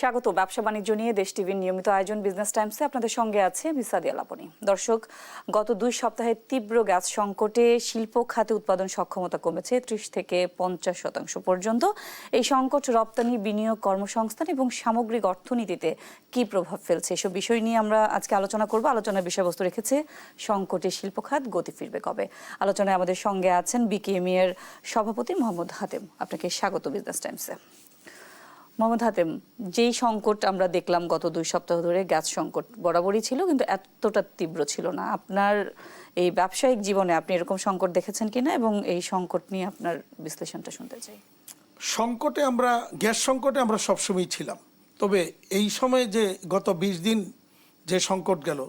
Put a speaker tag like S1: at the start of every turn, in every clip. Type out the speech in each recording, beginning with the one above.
S1: স্বাগত ব্যবসা বাণিজ্য নিয়ে দেশ টিভির নিয়মিত আয়োজন বিজনেস টাইমসে আপনাদের সঙ্গে আছে সাদিয়া লাবনী। দর্শক, গত 2 সপ্তাহে তীব্র গ্যাস সংকটে শিল্প খাতে উৎপাদন সক্ষমতা কমেছে 30 থেকে 50% পর্যন্ত। এই সংকট রপ্তানি, বিনিয়োগ, কর্মসংস্থান এবং সামগ্রিক অর্থনীতিতে কি প্রভাব ফেলছে, এসব বিষয় নিয়ে আমরা আজকে আলোচনা করব। আলোচনার বিষয়বস্তু রেখেছে সংকটে শিল্প খাত গতি ফিরবে কবে। আলোচনায় আমাদের সঙ্গে আছেন বিকেএমই এর সভাপতি মোহাম্মদ হাতেম। আপনাকে স্বাগত বিজনেস টাইমসে। মোহাম্মদ হাতেম, যেই সংকট আমরা দেখলাম গত 2 সপ্তাহ ধরে, গ্যাস সংকট বরাবরই ছিল কিন্তু এতটা তীব্র ছিল না। আপনার এই ব্যবসায়িক জীবনে আপনি এরকম সংকট দেখেছেন কিনা এবং এই সংকট নিয়ে আপনার বিশ্লেষণটা শুনতে চাই।
S2: গ্যাস সংকটে আমরা সবসময় ছিলাম, তবে এই সময়ে যে গত 20 দিন যে সংকট গেল,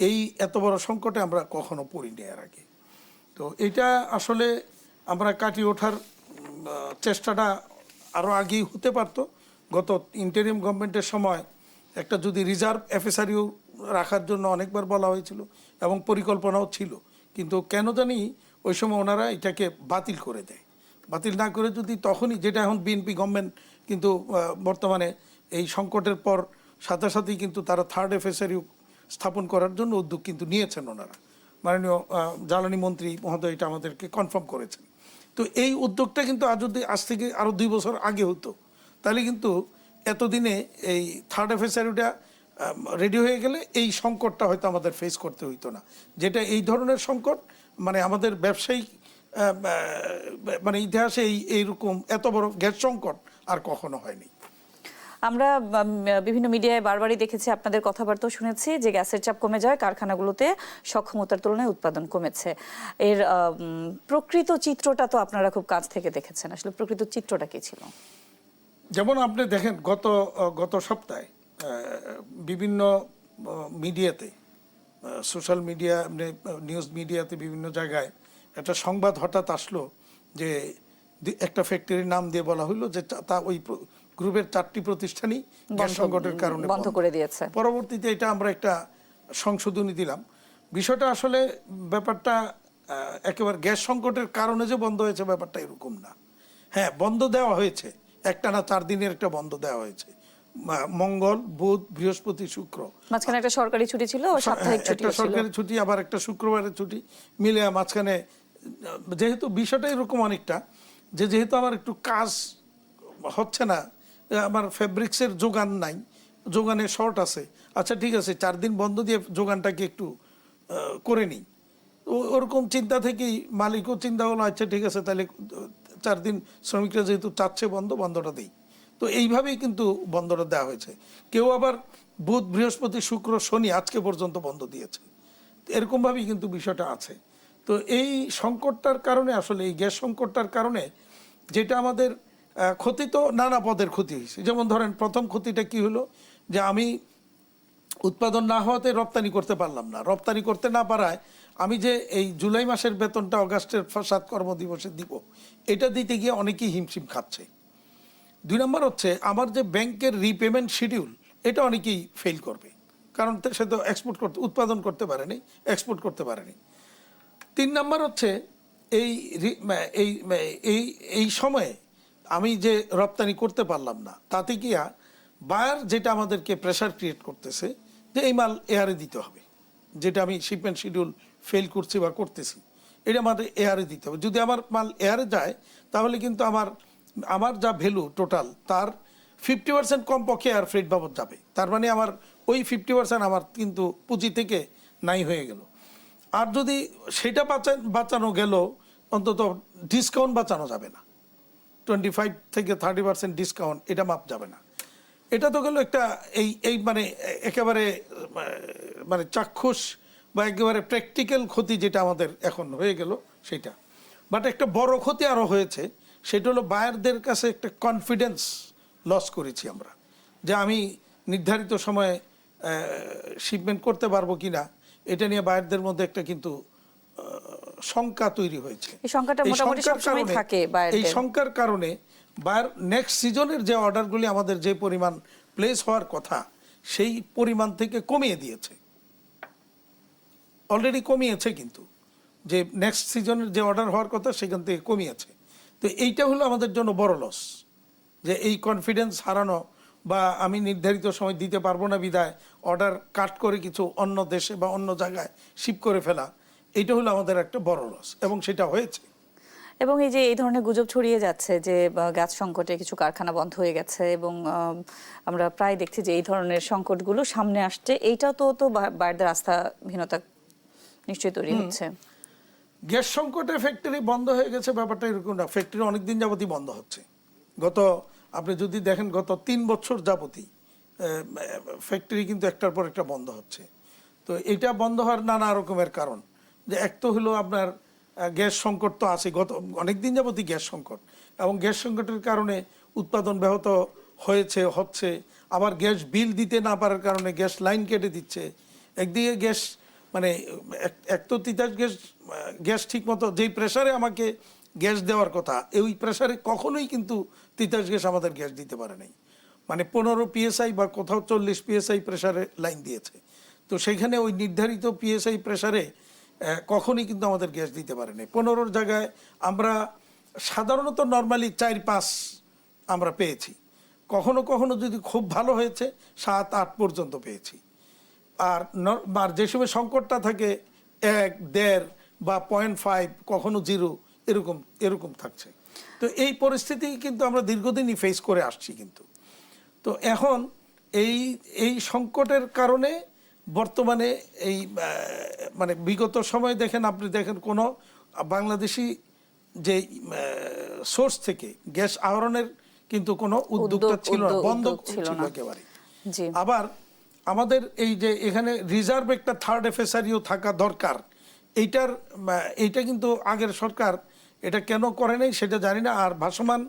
S2: এই এত বড় সংকটে আমরা কখনো পড়িনি এর আগে। তো এটা আসলে আমরা কাটিয়ে ওঠার চেষ্টাটা আরও আগেই হতে পারত। গত ইন্টারিম গভর্নমেন্টের সময় একটা যদি রিজার্ভ এফএসআরইউ রাখার জন্য অনেকবার বলা হয়েছিল এবং পরিকল্পনাও ছিল, কিন্তু কেন জানি ওই সময় ওনারা এটাকে বাতিল করে দেয়। বাতিল না করে যদি তখনই, যেটা এখন বিএনপি গভর্নমেন্ট কিন্তু বর্তমানে এই সংকটের পর সাথে সাথেই কিন্তু তারা থার্ড এফএসআরইউ স্থাপন করার জন্য উদ্যোগ কিন্তু নিয়েছেন ওনারা। মাননীয় জ্বালানি মন্ত্রী মহোদয় এটা আমাদেরকে কনফার্ম করেছেন। তো এই উদ্যোগটা কিন্তু আজ থেকে আরও 2 বছর আগে হতো, তাহলে কিন্তু এতদিনে এই থার্ড এফএসআরইউটা রেডি হয়ে গেলে এই সংকটটা হয়তো আমাদের ফেস করতে হইতো না। যেটা এই ধরনের সংকট মানে আমাদের ব্যবসায়িক মানে ইতিহাসে এইরকম এত বড় গ্যাস সংকট আর কখনো হয়নি।
S1: আমরা বিভিন্ন মিডিয়ায় বারবারই দেখেছি, আপনাদের কথাবার্তাও শুনেছি যে গ্যাসের চাপ কমে যায়, কারখানাগুলোতে সক্ষমতার তুলনায় উৎপাদন কমেছে। এর প্রকৃত চিত্রটা তো আপনারা খুব কাছ থেকে দেখেছেন, আসলে প্রকৃত চিত্রটা কি ছিল?
S2: যেমন আপনি দেখেন গত সপ্তাহে বিভিন্ন মিডিয়াতে, সোশ্যাল মিডিয়া, নিউজ মিডিয়াতে বিভিন্ন জায়গায় একটা সংবাদ হঠাৎ আসলো যে একটা ফ্যাক্টরির নাম দিয়ে বলা হলো যে তা ওই গ্রুপের 4টি প্রতিষ্ঠানই গ্যাস সংকটের কারণে
S1: বন্ধ করে দিয়েছে।
S2: পরবর্তীতে এটা আমরা একটা সংশোধনী দিলাম। বিষয়টা আসলে ব্যাপারটা একেবারে গ্যাস সংকটের কারণে যে বন্ধ হয়েছে ব্যাপারটা এরকম না। হ্যাঁ, বন্ধ দেওয়া হয়েছে, একটানা 4 দিনের একটা বন্ধ দেওয়া হয়েছে। মঙ্গল, বুধ, বৃহস্পতি, শুক্র,
S1: মাঝখানে একটা সরকারি ছুটি ছিল, সাপ্তাহিক ছুটি,
S2: একটা সরকারি ছুটি, আবার একটা শুক্রবারের ছুটি মিলে মাঝখানে। যেহেতু বিষয়টা এরকম অনেকটা যে যেহেতু আমার একটু কাজ হচ্ছে না, আমার ফেব্রিক্সের যোগান নাই, যোগানের শর্ট আছে, আচ্ছা ঠিক আছে 4 দিন বন্ধ দিয়ে যোগানটাকে একটু করে নিই। ওরকম চিন্তা থেকেই মালিকও চিন্তা হলো আচ্ছা ঠিক আছে তাহলে 4 দিন শ্রমিকরা যেহেতু চাচ্ছে বন্ধটা দিই। তো এইভাবেই কিন্তু বন্ধটা দেওয়া হয়েছে। কেউ আবার বুধ, বৃহস্পতি, শুক্র, শনি আজকে পর্যন্ত বন্ধ দিয়েছে। এরকমভাবেই কিন্তু বিষয়টা আছে। তো এই সংকটটার কারণে, আসলে এই গ্যাস সংকটটার কারণে যেটা আমাদের ক্ষতি, তো নানা পদের ক্ষতি হয়েছে। যেমন ধরেন প্রথম ক্ষতিটা কি হলো, যে আমি উৎপাদন না হওয়াতে রপ্তানি করতে পারলাম না। রপ্তানি করতে না পারায় আমি যে এই জুলাই মাসের বেতনটা অগাস্টের 7 কর্মদিবসে দিব, এটা দিতে গিয়ে অনেকেই হিমশিম খাচ্ছে। 2 নম্বর হচ্ছে আমার যে ব্যাংকের রিপেমেন্ট শিডিউল, এটা অনেকেই ফেল করবে, কারণ সে তো উৎপাদন করতে পারেনি, এক্সপোর্ট করতে পারেনি। 3 নম্বর হচ্ছে এই সময়ে আমি যে রপ্তানি করতে পারলাম না, তাতে গিয়া বায়ার যেটা আমাদেরকে প্রেশার ক্রিয়েট করতেছে যে এই মাল এয়ারে দিতে হবে, যেটা আমি শিপমেন্ট শিডিউল ফেল করছি বা করতেছি, এটা আমাদের এয়ারে দিতে হবে। যদি আমার মাল এয়ারে যায় তাহলে কিন্তু আমার যা ভ্যালু টোটাল, তার 50% কম পক্ষে এয়ার ফ্রেট বাবদ যাবে। তার মানে আমার ওই 50% আমার কিন্তু পুঁজি থেকে নাই হয়ে গেল। আর যদি সেটা বাঁচানো গেল, অন্তত ডিসকাউন্ট বাঁচানো যাবে না, 25 থেকে 30% ডিসকাউন্ট, এটা মাপ যাবে না। এটা তো গেল একটা এই মানে একেবারে মানে চাক্ষুষ বা একেবারে প্র্যাকটিক্যাল ক্ষতি যেটা আমাদের এখন হয়ে গেল সেটা। বাট একটা বড় ক্ষতি আরও হয়েছে, সেটা হলো বায়ারদের কাছে একটা কনফিডেন্স লস করেছি আমরা, যে আমি নির্ধারিত সময়ে শিপমেন্ট করতে পারবো কিনা, এটা নিয়ে বায়ারদের মধ্যে একটা কিন্তু শঙ্কা তৈরি হয়েছে। এই শঙ্কার কারণে বায়ার নেক্সট সিজনের যে অর্ডারগুলি আমাদের যে পরিমাণ প্লেস হওয়ার কথা, সেই পরিমাণ থেকে কমিয়ে দিয়েছে, অলরেডি কমিয়েছে, কিন্তু যে নেক্সট সিজনের যে অর্ডার হওয়ার কথা সেখান থেকে কমিয়েছে। তো এইটা হলো আমাদের জন্য বড় লস, যে এই কনফিডেন্স হারানো বা আমি নির্ধারিত সময় দিতে পারবো না বিধায় অর্ডার কাট করে কিছু অন্য দেশে বা অন্য জায়গায় শিপ করে ফেলা, এইটা হলো আমাদের একটা বড় লস, এবং সেটা হয়েছে।
S1: এবং এই যে এই ধরনের গুজব ছড়িয়ে যাচ্ছে যে গ্যাস সংকটে কিছু কারখানা বন্ধ হয়ে গেছে, এবং আমরা প্রায় দেখছি যে এই ধরনের সংকটগুলো সামনে আসছে, এইটাও তো বাইরের আস্থাহীনতা নিশ্চয়ই তৈরি হচ্ছে।
S2: গ্যাস সংকটে ফ্যাক্টরি বন্ধ হয়ে গেছে ব্যাপারটা এরকম না, ফ্যাক্টরি অনেকদিন যাবতই বন্ধ হচ্ছে। আপনি যদি দেখেন গত 3 বছর যাবতই ফ্যাক্টরি কিন্তু একটার পর একটা বন্ধ হচ্ছে। তো এটা বন্ধ হওয়ার নানা রকমের কারণ, যে এক তো হলো আপনার গ্যাস সংকট তো আছে, গত অনেকদিন যাবতই গ্যাস সংকট, এবং গ্যাস সংকটের কারণে উৎপাদন ব্যাহত হচ্ছে। আবার গ্যাস বিল দিতে না পারার কারণে গ্যাস লাইন কেটে দিচ্ছে। একদিকে গ্যাস মানে এক তো তিতাস গ্যাস ঠিক মতো যেই প্রেসারে আমাকে গ্যাস দেওয়ার কথা, ওই প্রেসারে কখনোই কিন্তু তিতাস গ্যাস আমাদের গ্যাস দিতে পারে নাই। মানে 15 PSI বা কোথাও 40 PSI প্রেসারে লাইন দিয়েছে। তো সেখানে ওই নির্ধারিত PSI প্রেসারে কখনোই কিন্তু আমাদের গ্যাস দিতে পারে নাই। 15 জায়গায় আমরা সাধারণত নর্মালি 4-5 আমরা পেয়েছি, কখনো কখনো যদি খুব ভালো হয়েছে 7-8 পর্যন্ত পেয়েছি। আর যে সময় সংকটটা থাকে 1, 1.5 বা 0.5, কখনো 0, এরকম থাকছে। তো এই পরিস্থিতি কিন্তু আমরা দীর্ঘদিনই ফেস করে আসছি। কিন্তু তো এখন এই সংকটের কারণে বর্তমানে এই মানে বিগত সময় আপনি দেখেন কোনো বাংলাদেশি যে সোর্স থেকে গ্যাস আহরণের কিন্তু কোনো উদ্যোগটা ছিল না, বন্ধ ছিল একেবারে। আবার আমাদের এই যে এখানে রিজার্ভ একটা 3rd FSRU থাকা দরকার, এইটা কিন্তু আগের সরকার এটা কেন করে নাই সেটা জানি না। আর ভাসমান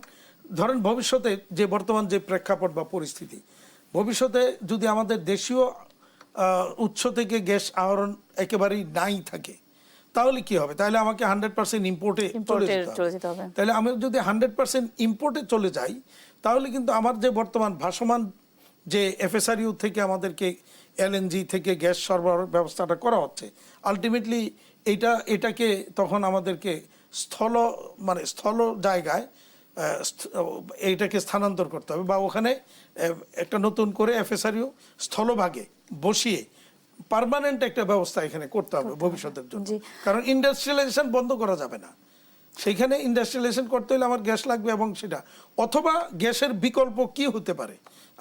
S2: ধরেন ভবিষ্যতে যে বর্তমান যে প্রেক্ষাপট বা পরিস্থিতি, ভবিষ্যতে যদি আমাদের দেশীয় উৎস থেকে গ্যাস আহরণ একেবারেই নাই থাকে, তাহলে কি হবে? তাহলে আমাকে 100% ইম্পোর্টে চলে যেতে হবে। তাহলে আমি যদি 100% ইম্পোর্টে চলে যাই, তাহলে কিন্তু আমার যে বর্তমান ভাসমান যে FSRU থেকে আমাদেরকে LNG থেকে গ্যাস সরবরাহের ব্যবস্থাটা করা হচ্ছে, আলটিমেটলি এটাকে তখন আমাদেরকে স্থল জায়গায় এইটাকে স্থানান্তর করতে হবে, বা ওখানে একটা নতুন করে FSRU স্থলভাগে বসিয়ে পার্মানেন্ট একটা ব্যবস্থা এখানে করতে হবে ভবিষ্যতের জন্য। কারণ ইন্ডাস্ট্রিয়ালাইজেশন বন্ধ করা যাবে না, সেইখানে ইন্ডাস্ট্রিয়ালাইজেশন করতে হলে আমার গ্যাস লাগবে, এবং সেটা অথবা গ্যাসের বিকল্প কি হতে পারে,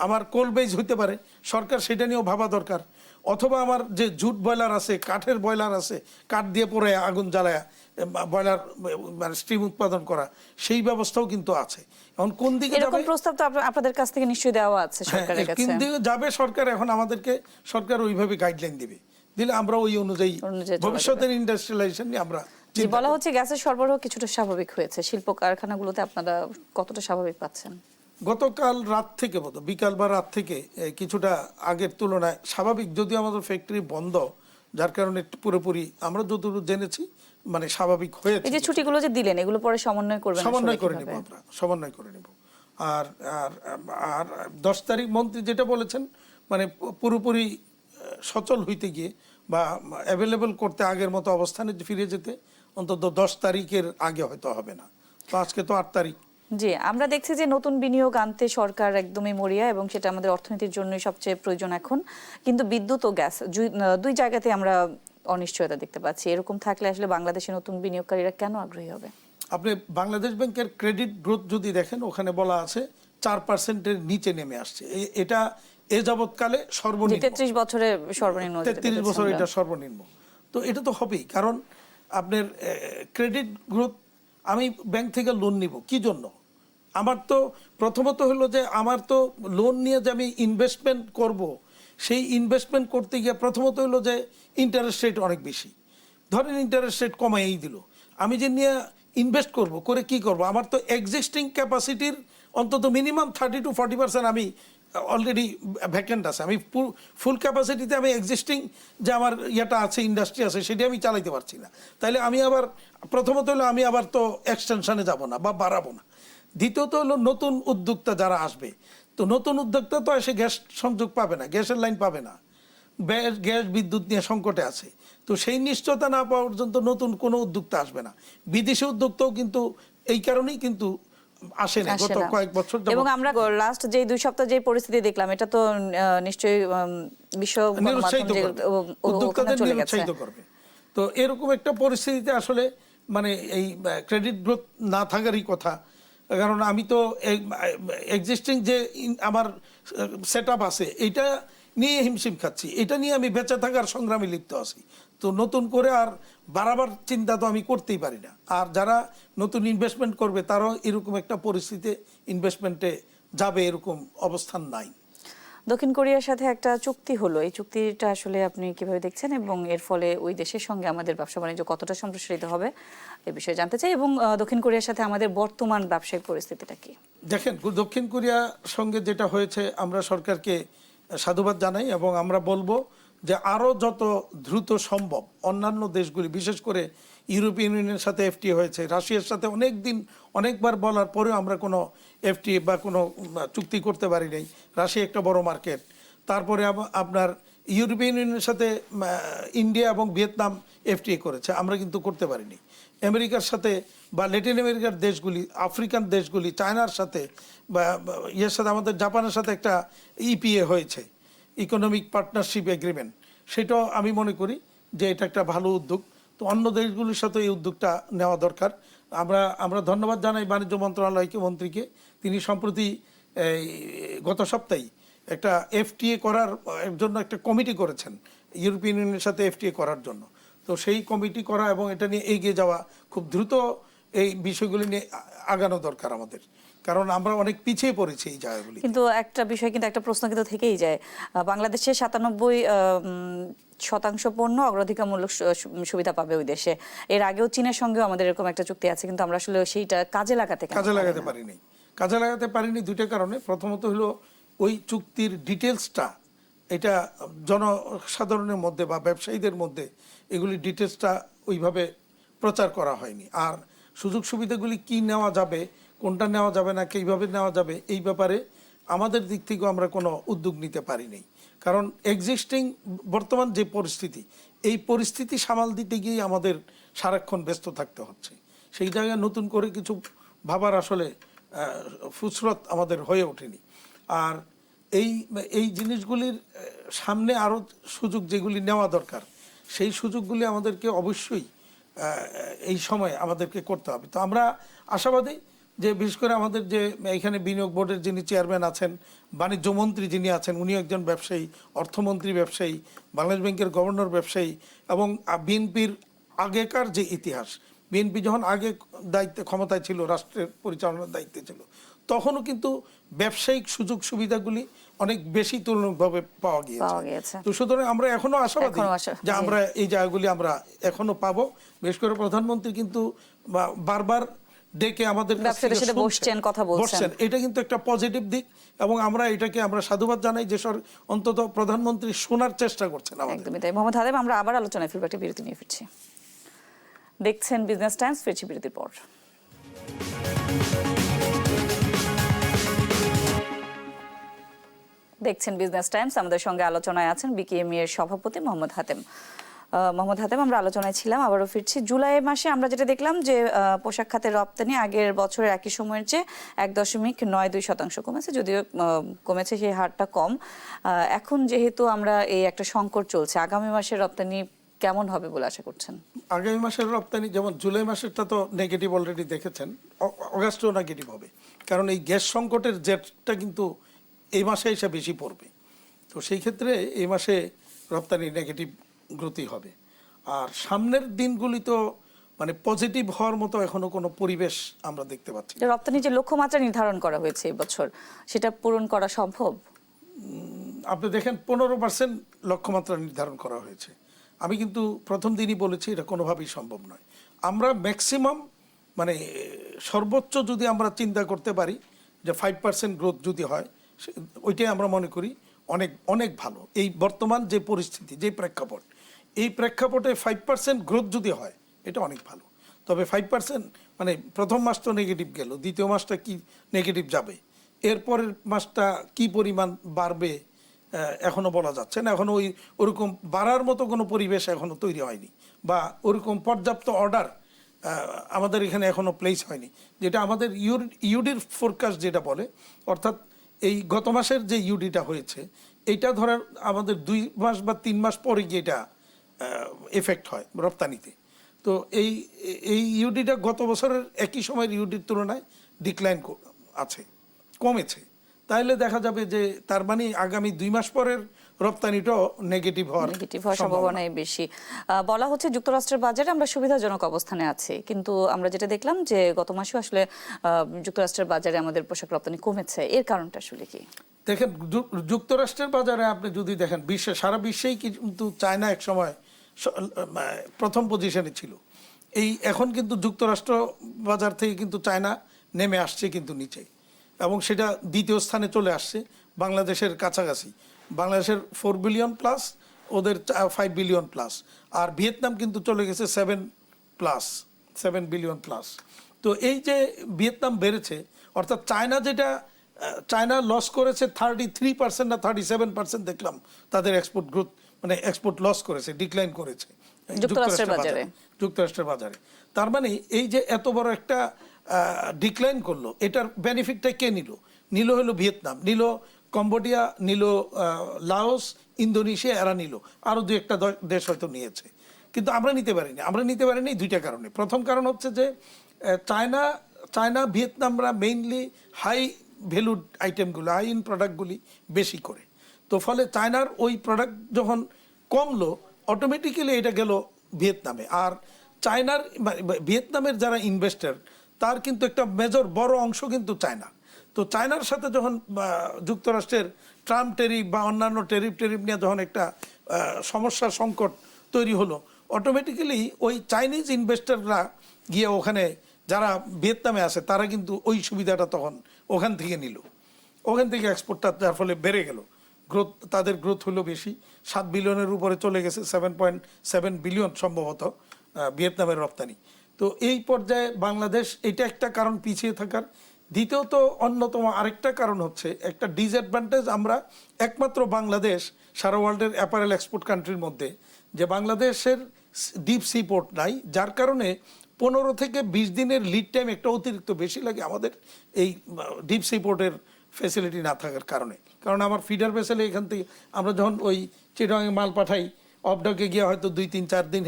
S2: আমার কোল বেজ হতে পারে, সরকার সেটা নিয়েও ভাবা দরকার। অথবা আমার যে জুট বয়লার আছে, কাঠের বয়লার আছে, কাঠ দিয়ে পরে আগুন জ্বালায়া বয়লার মানে স্টিম উৎপাদন করা, সেই ব্যবস্থাও কিন্তু আছে। এখন কোন দিকে
S1: এরকম প্রস্তাব তো আপনাদের কাছ থেকে নিশ্চয়ই দেওয়া আছে সরকারের কাছে,
S2: কোন দিকে যাবে সরকার, এখন সরকার ওইভাবে গাইডলাইন দিলে আমরা ওই অনুযায়ী ভবিষ্যতের ইন্ডাস্ট্রিয়ালাইজেশন নিয়ে আমরা।
S1: বলা হচ্ছে গ্যাসের সরবরাহ কিছুটা স্বাভাবিক হয়েছে, শিল্প কারখানাগুলোতে আপনারা কতটা স্বাভাবিক পাচ্ছেন?
S2: গতকাল রাত থেকে বিকাল বা রাত থেকে কিছুটা আগের তুলনায় স্বাভাবিক, যদিও আমাদের ফ্যাক্টরি বন্ধ, যার কারণে পুরোপুরি আমরা যতটুকু জেনেছি মানে স্বাভাবিক হয়েছে।
S1: এই যে ছুটিগুলো যে দিলেন, এগুলো পরে সমন্বয় করে
S2: নেব আমরা, সমন্বয় করে নেব। আর 10 তারিখ মন্ত্রী যেটা বলেছেন, মানে পুরোপুরি সচল হইতে গিয়ে বা অ্যাভেলেবল করতে আগের মতো অবস্থানে ফিরে যেতে অন্তত 10 তারিখের আগে হয়তো হবে না। তো আজকে তো 8 তারিখ।
S1: জি, আমরা দেখছি যে নতুন বিনিয়োগ আনতে সরকার একদমই মরিয়া, এবং সেটা আমাদের অর্থনীতির জন্যই সবচেয়ে প্রয়োজন এখন। কিন্তু বিদ্যুৎ ও গ্যাস দুই জায়গাতে আমরা অনিশ্চয়তা দেখতে পাচ্ছি। এরকম থাকলে আসলে বাংলাদেশে নতুন বিনিয়োগকারীরা কেন আগ্রহী হবে?
S2: আপনি বাংলাদেশ ব্যাংকের ক্রেডিট গ্রোথ যদি দেখেন, ওখানে বলা আছে 4%-এর নিচে নেমে আসছে। এটা এ যাবৎকালে সর্বনিম্ন,
S1: 33 বছরে সর্বনিম্ন,
S2: 33 বছর এটা সর্বনিম্ন। তো এটা তো হবেই, কারণ আপনার ক্রেডিট গ্রোথ, আমি ব্যাংক থেকে লোন নিব কি জন্য? আমার তো প্রথমত হলো যে আমার তো লোন নিয়ে যে আমি ইনভেস্টমেন্ট করব, সেই ইনভেস্টমেন্ট করতে গিয়ে প্রথমত হলো যে ইন্টারেস্ট রেট অনেক বেশি। ধরেন ইন্টারেস্ট রেট কমাইই দিল, আমি যে নিয়ে ইনভেস্ট করব, করে কি করব? আমার তো এক্সিস্টিং ক্যাপাসিটির অন্তত মিনিমাম 30-40% আমি অলরেডি ভ্যাকেন্ট আছে। আমি ফুল ক্যাপাসিটিতে আমি এক্সিস্টিং যে আমার ইয়েটা আছে, ইন্ডাস্ট্রি আছে, সেটি আমি চালাইতে পারছি না। তাইলে আমি আবার প্রথমত হলো আমি আবার তো এক্সটেনশনে যাব না বা বাড়াবো না। দ্বিতীয়ত হলো নতুন উদ্যোক্তা যারা আসবে, তো নতুন উদ্যোক্তা তো এসে গ্যাস সংযোগ পাবে না, গ্যাসের লাইন পাবে না, গ্যাস বিদ্যুৎ নিয়ে সংকটে আছে। তো সেই নিশ্চয়তা না পাওয়া পর্যন্ত নতুন কোনো উদ্যোক্তা আসবে না। বিদেশি উদ্যোক্তাও কিন্তু এই কারণেই কিন্তু আসে না
S1: আসে
S2: গত
S1: না।
S2: কয়েক বছর যাবত।
S1: এবং আমরা লাস্ট যে 2 সপ্তাহ যে পরিস্থিতি দেখলাম, এটা তো নিশ্চয়ই বিশ্ব
S2: নিরুৎসাহিত
S1: গণমাধ্যম যে
S2: করবে,
S1: ওখানে
S2: উদ্যোক্তাদের
S1: চলে গেছে।
S2: নিরুৎসাহিত করবে। তো এরকম একটা পরিস্থিতিতে আসলে মানে এই ক্রেডিট গ্রোথ না থাকারই কথা। কারণ আমি তো এক্সিস্টিং যে আমার সেট আপ আছে এটা নিয়ে হিমশিম খাচ্ছি, এটা নিয়ে আমি বেঁচে থাকার সংগ্রামে লিপ্ত আছি। তো নতুন করে আর বাড়াবার চিন্তা তো আমি করতেই পারি না। আর যারা নতুন ইনভেস্টমেন্ট করবে তারাও এরকম একটা পরিস্থিতিতে ইনভেস্টমেন্টে যাবে এরকম অবস্থান নাই।
S1: দক্ষিণ কোরিয়ার সাথে একটা চুক্তি হলো, এই চুক্তিটা আসলে আপনি কিভাবে দেখছেন এবং এর ফলে ওই দেশের সঙ্গে আমাদের ব্যবসা বাণিজ্য কতটা সম্প্রসারিত হবে এ বিষয়ে জানতে চাই, এবং দক্ষিণ কোরিয়ার সাথে আমাদের বর্তমান ব্যবসায়িক পরিস্থিতিটা কি?
S2: দেখেন, দক্ষিণ কোরিয়ার সঙ্গে যেটা হয়েছে আমরা সরকারকে সাধুবাদ জানাই এবং আমরা বলবো যে আরও যত দ্রুত সম্ভব অন্যান্য দেশগুলি, বিশেষ করে ইউরোপিয়ান ইউনিয়নের সাথে এফটিএ হয়েছে, রাশিয়ার সাথে অনেকবার বলার পরেও আমরা কোনো এফটিএ বা কোনো চুক্তি করতে পারি নাই। রাশিয়া একটা বড় মার্কেট। তারপরে আপনার ইউরোপিয়ান ইউনিয়নের সাথে ইন্ডিয়া এবং ভিয়েতনাম এফটিএ করেছে, আমরা কিন্তু করতে পারিনি। আমেরিকার সাথে বা ল্যাটিন আমেরিকার দেশগুলি, আফ্রিকান দেশগুলি, চায়নার সাথে বা ইয়ের সাথে, আমাদের জাপানের সাথে একটা ইপিএ হয়েছে, ইকোনমিক পার্টনারশিপ এগ্রিমেন্ট। সেটাও আমি মনে করি যে এটা একটা ভালো উদ্যোগ। তো অন্য দেশগুলির সাথে এই উদ্যোগটা নেওয়া দরকার। আমরা ধন্যবাদ জানাই বাণিজ্য মন্ত্রণালয়কে, মন্ত্রীকে। তিনি সম্প্রতি গত সপ্তাহে একটা এফটিএ করার জন্য একটা কমিটি করেছেন, ইউরোপিয়ান ইউনিয়নের সাথে এফটিএ করার জন্য। তো সেই কমিটি করা এবং এটা নিয়ে এগিয়ে যাওয়া, খুব দ্রুত এই বিষয়গুলি নিয়ে আগানো দরকার আমাদের, কারণ আমরা অনেক পিছিয়ে পড়েছি এই জায়গাগুলি।
S1: কিন্তু একটা বিষয়, কিন্তু একটা প্রশ্ন কিন্তু থেকেই যায়, বাংলাদেশে 97% পণ্য অগ্রাধিকারমূলক সুবিধা পাবে ওই দেশে। এর আগেও চীনের সঙ্গেও আমাদের এরকম একটা চুক্তি আছে, কিন্তু আমরা আসলে সেইটা কাজে লাগাতে
S2: পারিনি দুইটা কারণে। প্রথমত হলো ওই চুক্তির ডিটেলসটা, এটা জনসাধারণের মধ্যে বা ব্যবসায়ীদের মধ্যে এগুলি ডিটেলসটা ওইভাবে প্রচার করা হয়নি। আর সুযোগ সুবিধাগুলি কি নেওয়া যাবে, কোনটা নেওয়া যাবে না, কীভাবে নেওয়া যাবে, এই ব্যাপারে আমাদের দিক থেকেও আমরা কোনো উদ্যোগ নিতে পারিনি। কারণ এক্সিস্টিং বর্তমান যে পরিস্থিতি, এই পরিস্থিতি সামাল দিতে গিয়ে আমাদের সারাক্ষণ ব্যস্ত থাকতে হচ্ছে। সেই জায়গায় নতুন করে কিছু ভাবার আসলে ফুসরত আমাদের হয়ে ওঠেনি। আর এই জিনিসগুলির সামনে আরও সুযোগ যেগুলি নেওয়া দরকার, সেই সুযোগগুলি আমাদেরকে অবশ্যই এই সময় আমাদেরকে করতে হবে। তো আমরা আশাবাদী যে বিশেষ করে আমাদের যে এখানে বিনিয়োগ বোর্ডের যিনি চেয়ারম্যান আছেন, বাণিজ্য মন্ত্রী যিনি আছেন, উনি একজন ব্যবসায়ী, অর্থমন্ত্রী ব্যবসায়ী, বাংলাদেশ ব্যাংকের গভর্নর ব্যবসায়ী, এবং বিএনপির আগেকার যে ইতিহাস, বিএনপি যখন আগে ক্ষমতায় ছিল, রাষ্ট্রের পরিচালনার দায়িত্বে ছিল, তখনও কিন্তু ব্যবসায়িক সুযোগ সুবিধাগুলি অনেক বেশি তুলনামূলকভাবে পাওয়া গিয়েছে। তো সুতরাং আমরা এখনো আশাবাদী যে আমরা এই জায়গাগুলি আমরা এখনো পাবো। বিশেষ করে প্রধানমন্ত্রী কিন্তু বারবার ডেকে আমাদের বসছেন, এটা কিন্তু একটা পজিটিভ দিক এবং আমরা এটাকে সাধুবাদ জানাই যে অন্তত প্রধানমন্ত্রী শোনার চেষ্টা করছেন।
S1: একদমই তাই। মোহাম্মদ হাতেম, আমরা আবার আলোচনায় ফিরব, একটা বিরতি নিয়ে ফিরছি। দেখছেন বিজনেস টাইমস, ফিরছি বিরতির পর। দেখছেন বিজনেস টাইমস, আমাদের সঙ্গে আলোচনায় আছেন বিকেএমই এর সভাপতি মোহাম্মদ হাতেম। মোহাম্মদ হাতেম, আমরা আলোচনায় ছিলাম, আবারও ফিরছি। জুলাই মাসে আমরা যেটা দেখলাম যে পোশাক খাতের রপ্তানি আগের বছরের একই সময়ের চেয়ে 1.92% কমেছে, যদিও কমেছে সেই হারটা কম। এখন যেহেতু আমরা এই একটা সংকট চলছে, আগামী মাসের রপ্তানি কেমন হবে বলে আশা করছেন?
S2: আগামী মাসের রপ্তানি যেমন জুলাই মাসেরটা তো নেগেটিভ অলরেডি দেখেছেন, অগাস্টও নেগেটিভ হবে, কারণ এই গ্যাস সংকটের জেটটা কিন্তু এই মাসে এসে বেশি পড়বে। তো সেই ক্ষেত্রে এই মাসে রপ্তানি নেগেটিভ গ্রোথই হবে। আর সামনের দিনগুলি তো পজিটিভ হওয়ার মতো এখনো কোনো পরিবেশ আমরা দেখতে পাচ্ছি।
S1: রপ্তানি যে লক্ষ্যমাত্রা নির্ধারণ করা হয়েছে এই বছর, সেটা পূরণ করা সম্ভব?
S2: আপনি দেখেন 15% লক্ষ্যমাত্রা নির্ধারণ করা হয়েছে। আমি কিন্তু প্রথম দিনই বলেছি এটা কোনোভাবেই সম্ভব নয়। আমরা ম্যাক্সিমাম সর্বোচ্চ যদি আমরা চিন্তা করতে পারি যে 5% গ্রোথ যদি হয়, ওইটাই আমরা মনে করি অনেক অনেক ভালো। এই বর্তমান যে পরিস্থিতি, যে প্রেক্ষাপট, এই প্রেক্ষাপটে 5% গ্রোথ যদি হয় এটা অনেক ভালো। তবে 5% প্রথম মাস তো নেগেটিভ গেল, দ্বিতীয় মাসটা কি নেগেটিভ যাবে, এরপরের মাসটা কি পরিমাণ বাড়বে এখনো বলা যাচ্ছে না। এখনো ওরকম বাড়ার মতো কোনো পরিবেশ এখনো তৈরি হয়নি, বা ওরকম পর্যাপ্ত অর্ডার আমাদের এখানে এখনো প্লেস হয়নি, যেটা আমাদের ইউডির ফোরকাস্ট যেটা বলে, অর্থাৎ এই গত মাসের যে ইউডিটা হয়েছে এটা ধরার আমাদের 2 মাস বা 3 মাস পরে গিয়ে এটা এফেক্ট হয় রপ্তানিতে। তো এই ইউডিটা গত বছরের একই সময়ের ইউডির তুলনায় ডিক্লাইন আছে, কমেছে। তাইলে দেখা যাবে যে তার মানে আগামী 2 মাস পরের রপ্তানিটাও নেগেটিভ হওয়ার
S1: সম্ভাবনাই বেশি। বলা হচ্ছে যুক্তরাষ্ট্রের বাজারে আমরা সুবিধাজনক অবস্থানে আছি, কিন্তু আমরা যেটা দেখলাম যে গত মাসেও আসলে যুক্তরাষ্ট্রের বাজারে আমাদের পোশাক রপ্তানি কমেছে। এর কারণটা আসলে কি?
S2: দেখেন, যুক্তরাষ্ট্রের বাজারে আপনি যদি দেখেন সারা বিশ্বেই কিন্তু চায়না এক সময় প্রথম পজিশনে ছিল। এখন কিন্তু যুক্তরাষ্ট্র বাজার থেকে কিন্তু চায়না নেমে আসছে কিন্তু নিচে, এবং সেটা দ্বিতীয় স্থানে চলে আসছে বাংলাদেশের কাছাকাছি। বাংলাদেশের 4 বিলিয়ন প্লাস, ওদের 5 বিলিয়ন প্লাস, আর ভিয়েতনাম কিন্তু চলে গেছে 7 বিলিয়ন প্লাস। তো এই যে ভিয়েতনাম বেড়েছে, অর্থাৎ চায়না লস করেছে 33% না 37% দেখলাম তাদের এক্সপোর্ট গ্রোথ, মানে এক্সপোর্ট লস করেছে, ডিক্লাইন করেছে যুক্তরাষ্ট্রের বাজারে। তার মানে এই যে এত বড় একটা ডিক্লাইন করলো, এটার বেনিফিটটা কে নিল হলো ভিয়েতনাম, নিল কম্বোডিয়া, নিল লাওস, ইন্দোনেশিয়া, এরা নিল, আরও 2-1টা দেশ হয়তো নিয়েছে, কিন্তু আমরা নিতে পারিনি 2টা কারণে। প্রথম কারণ হচ্ছে যে চায়না ভিয়েতনামরা মেইনলি হাই ভ্যালুড আইটেমগুলো, হাই ইন প্রোডাক্টগুলি বেশি করে। তো ফলে চায়নার ওই প্রোডাক্ট যখন কমলো, অটোমেটিক্যালি এটা গেল ভিয়েতনামে। আর ভিয়েতনামের যারা ইনভেস্টর, তার কিন্তু একটা মেজর বড় অংশ কিন্তু চায়না। তো চায়নার সাথে যখন যুক্তরাষ্ট্রের ট্রাম্প টেরিফ বা অন্যান্য টেরিফ নিয়ে যখন একটা সমস্যার সংকট তৈরি হলো, অটোমেটিক্যালি ওই চাইনিজ ইনভেস্টররা গিয়ে ওখানে যারা ভিয়েতনামে আছে তারা কিন্তু ওই সুবিধাটা তখন ওখান থেকে নিল, ওখান থেকে এক্সপোর্টটা, যার ফলে বেড়ে গেল তাদের গ্রোথ হলো বেশি, 7 বিলিয়নের উপরে চলে গেছে, 7.7 বিলিয়ন সম্ভবত ভিয়েতনামের রপ্তানি। তো এই পর্যায়ে বাংলাদেশ, এটা একটা কারণ পিছিয়ে থাকার। দ্বিতীয়ত অন্যতম আরেকটা কারণ হচ্ছে একটা ডিসঅ্যাডভান্টেজ, আমরা একমাত্র বাংলাদেশ সারা ওয়ার্ল্ডের অ্যাপারেল এক্সপোর্ট কান্ট্রির মধ্যে যে বাংলাদেশের ডিপ সি পোর্ট নাই, যার কারণে 15 থেকে 20 দিনের লিড টাইম একটা অতিরিক্ত বেশি লাগে আমাদের এই ডিপ সি পোর্টের ফ্যাসিলিটি না থাকার কারণে। কারণ আমার ফিডার ভেসেলে এখান থেকে আমরা যখন ওই চিটাগাংয়ে মাল পাঠাই, অফডকে গিয়ে হয়তো 2-3-4 দিন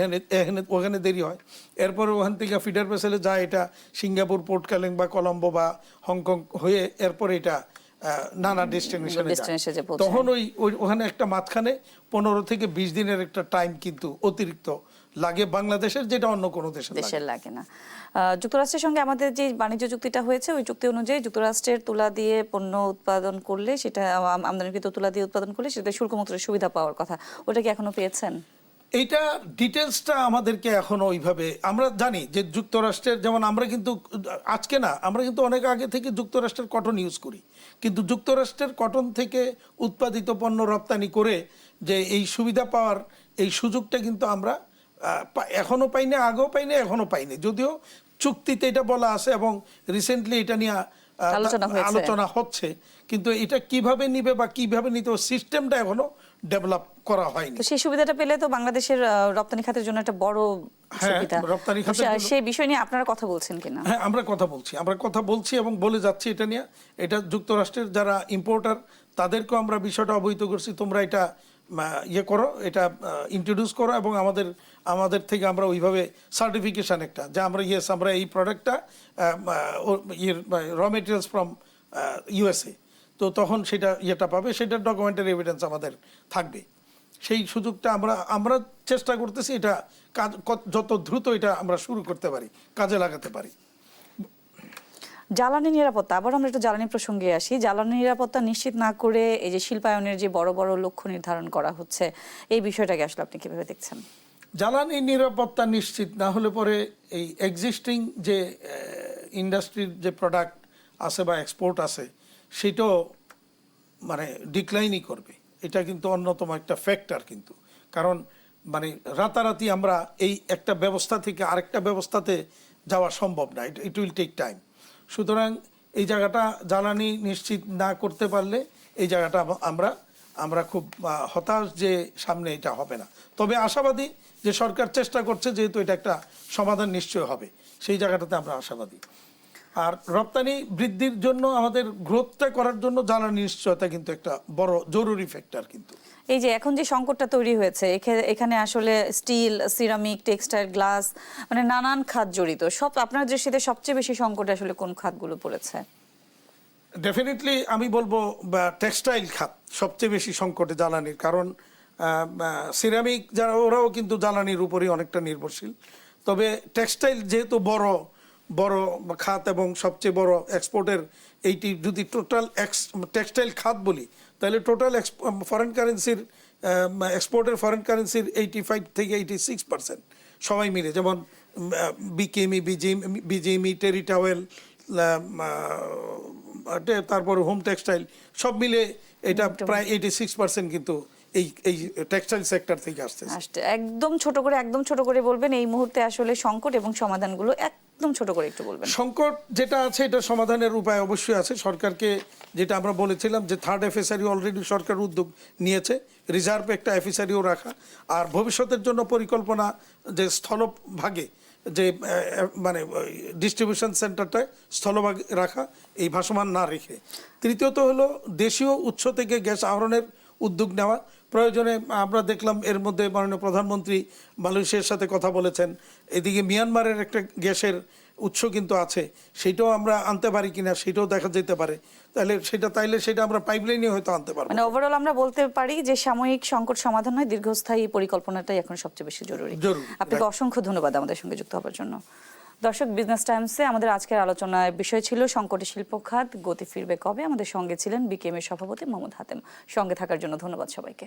S2: ওখানে দেরি হয়, এরপরে ওখান থেকে ফিডার ভেসেলে যায় এটা সিঙ্গাপুর, পোর্ট কালিং বা কলম্বো বা হংকং হয়ে এরপরে এটা নানা ডেস্টিনেশনে যায়। তখন ওখানে একটা মাঝখানে 15 থেকে 20 দিনের একটা টাইম কিন্তু অতিরিক্ত লাগে বাংলাদেশের, যেটা অন্য কোনো দেশের
S1: লাগে না। যুক্তরাষ্ট্রের সঙ্গে আমাদের যে বাণিজ্য চুক্তিটা হয়েছে, ওই চুক্তি অনুযায়ী যুক্তরাষ্ট্রের তুলা দিয়ে পণ্য উৎপাদন করলে, সেটা আমদানিকৃত তুলা দিয়ে উৎপাদন করলে সেটা শুল্কমুক্ত সুবিধা পাওয়ার কথা, ওটা কি এখনো পেয়েছেন?
S2: এইটা ডিটেলসটা আমাদেরকে এখনো ওইভাবে, আমরা জানি যে যুক্তরাষ্ট্রের, যেমন আমরা কিন্তু আজকে না, আমরা কিন্তু অনেক আগে থেকে যুক্তরাষ্ট্রের কটন ইউজ করি, কিন্তু যুক্তরাষ্ট্রের কটন থেকে উৎপাদিত পণ্য রপ্তানি করে যে এই সুবিধা পাওয়ার এই সুযোগটা কিন্তু আমরা এখনো পাইনি, আগেও পাইনি, এখনো পাইনি। যদিও চুক্তিতে এটা বলা আছে এবং রিসেন্টলি এটা নিয়ে আলোচনা হচ্ছে, কিন্তু এটা কিভাবে নিবে বা কিভাবে নিতে সিস্টেমটা এখনো ডেভেলপ করা হয়নি।
S1: সেই সুবিধাটা পেলে তো বাংলাদেশের রপ্তানি খাতের জন্য একটা বড় সুবিধা।
S2: রপ্তানি খাতের
S1: সেই বিষয় নিয়ে আপনারা কথা বলছেন কিনা?
S2: হ্যাঁ, আমরা কথা বলছি এবং বলে যাচ্ছি এটা নিয়ে। এটা যুক্তরাষ্ট্রের যারা ইম্পোর্টার তাদেরকেও আমরা বিষয়টা অবহিত করছি, তোমরা এটা করো, এটা ইন্ট্রোডিউস করো, এবং আমাদের থেকে আমরা ওইভাবে সার্টিফিকেশন একটা, যে আমরা এই প্রোডাক্টটা র মেটেরিয়ালস ফ্রম USA, তো তখন সেটা পাবে, সেটার ডকুমেন্টারি এভিডেন্স আমাদের থাকবে। সেই সুযোগটা আমরা চেষ্টা করতেছি, এটা যত দ্রুত এটা আমরা শুরু করতে পারি, কাজে লাগাতে পারি।
S1: জ্বালানি নিরাপত্তা, আবার আমরা একটু জ্বালানি প্রসঙ্গে আসি। জ্বালানি নিরাপত্তা নিশ্চিত না করে এই যে শিল্পায়নের যে বড় বড় লক্ষ্য নির্ধারণ করা হচ্ছে, এই বিষয়টাকে আসলে আপনি কিভাবে দেখছেন?
S2: জ্বালানি নিরাপত্তা নিশ্চিত না হলে পরে এই এক্সিস্টিং যে ইন্ডাস্ট্রির যে প্রোডাক্ট আছে বা এক্সপোর্ট আছে, সেটাও মানে ডিক্লাইনই করবে। এটা কিন্তু অন্যতম একটা ফ্যাক্টর কিন্তু, কারণ মানে রাতারাতি আমরা এই একটা ব্যবস্থা থেকে আরেকটা ব্যবস্থাতে যাওয়া সম্ভব না, ইট উইল টেক টাইম। সুতরাং এই জায়গাটা জ্বালানি নিশ্চিত না করতে পারলে এই জায়গাটা আমরা আমরা খুব হতাশ যে সামনে এটা হবে না। তবে আশাবাদী যে সরকার চেষ্টা করছে, যেহেতু এটা একটা সমাধান নিশ্চয় হবে, সেই জায়গাটাতে আমরা আশাবাদী। আর রপ্তানি বৃদ্ধির জন্য আমাদের গ্রোথটা করার জন্য জ্বালানি নিশ্চয়তা কিন্তু একটা বড় জরুরি ফ্যাক্টর। কিন্তু
S1: এই যে এখন যে সংকটটা তৈরি হয়েছে, এখানে আসলে স্টিল, সিরামিক, টেক্সটাইল, গ্লাস, মানে নানান খাত জড়িত। সব আপনার দৃষ্টিতে সবচেয়ে বেশি সংকটে আসলে কোন খাতগুলো পড়েছে?
S2: ডেফিনেটলি আমি বলবো টেক্সটাইল খাত সবচেয়ে বেশি সংকটে জ্বালানির, কারণ সিরামিক যারা ওরাও কিন্তু জ্বালানির উপরই অনেকটা নির্ভরশীল। তবে টেক্সটাইল যেহেতু বড় খাত এবং সবচেয়ে বড় এক্সপোর্টের, এইটি যদি টোটাল টেক্সটাইল খাত বলি, তাহলে টোটাল ফরেন কারেন্সির এক্সপোর্টের ফরেন কারেন্সির 85 থেকে 86% সবাই মিলে, যেমন বিকেএমই, বিজিএমই, টেরিটাওয়েল, তারপর হোম টেক্সটাইল, সব মিলে এটা প্রায় 86% কিন্তু এই টেক্সটাইল সেক্টর থেকে আসছে।
S1: একদম ছোট করে বলবেন এই মুহূর্তে আসলে সংকট এবং সমাধানগুলো একদম ছোট করে একটু বলবেন।
S2: সংকট যেটা আছে এটা সমাধানের উপায় অবশ্যই আছে। সরকারকে যেটা আমরা বলেছিলাম যে থার্ড এফএসআরই অলরেডি সরকার উদ্যোগ নিয়েছে, রিজার্ভ একটা এফএসআরিও রাখা, আর ভবিষ্যতের জন্য পরিকল্পনা যে স্থলভাগে যে মানে ডিস্ট্রিবিউশন সেন্টারটায় স্থলভাগে রাখা, এই ভাসমান না রেখে। তৃতীয়ত হলো দেশীয় উৎস থেকে গ্যাস আহরণের উদ্যোগ নেওয়া। প্রয়োজনে আমরা দেখলাম এর মধ্যে মাননীয় প্রধানমন্ত্রী মালয়েশিয়ার সাথে কথা বলেছেন। এদিকে মিয়ানমারের একটা গ্যাসের উৎস কিন্তু আছে, সেটাও আমরা আনতে পারি কিনা সেটাও দেখা যেতে পারে। তাইলে সেটা আমরা পাইপলাইনে হয়তো আনতে পারবো।
S1: মানে ওভারঅল আমরা বলতে পারি যে সাময়িক সংকট সমাধান হয়, দীর্ঘস্থায়ী পরিকল্পনাটাই এখন সবচেয়ে বেশি জরুরি। আপনাকে অসংখ্য ধন্যবাদ আমাদের সঙ্গে যুক্ত হওয়ার জন্য। দর্শক, বিজনেস টাইমসে আমাদের আজকের আলোচনার বিষয় ছিল সংকটে শিল্প খাত গতি ফিরবে কবে। আমাদের সঙ্গে ছিলেন বিকেএম এর সভাপতি মোহাম্মদ হাতেম। সঙ্গে থাকার জন্য ধন্যবাদ সবাইকে।